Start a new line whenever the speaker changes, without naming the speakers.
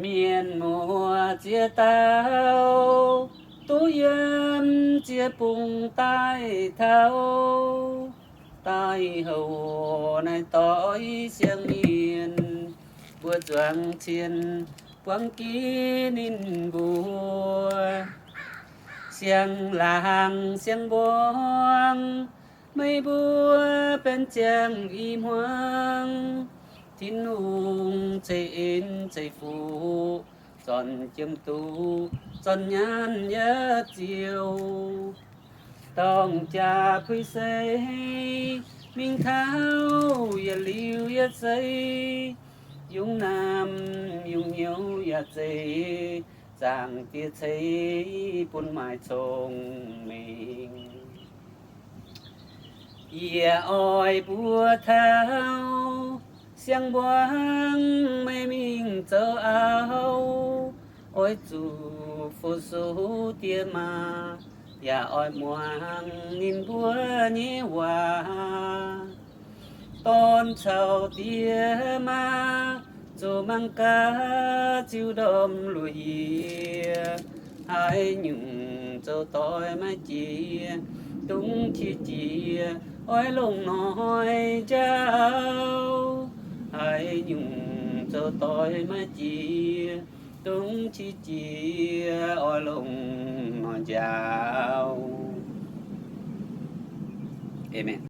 miền mùa chia tao tú yếm chia bùng tai thao tai hầu này tối xiang miền bùa choàng chiên quăng ký nín bùa xiang làng xiang buông mây bùa bên chàng im hoang thiên hùng chạy in chạy phụ tròn chiêm tu tròn nhan nhớ chiều tòng cha quy xây minh thao ya liu ya xây dung nam dung nhiêu ya xây giang tia xây bún mai chồng mình ya oi bùa thao xiang boang mây mình chờ áo ôi chủ phụ số tia mà ya oi muang nhìn bùa nhé hòa tôn chào tia mà dù mang cá chiêu đom lùi hai nhung cho tôi mà chia đúng chia ôi lòng nói cháu hai nhung cho tôi mà chia đúng chia ôi lòng nói cháu. Amen.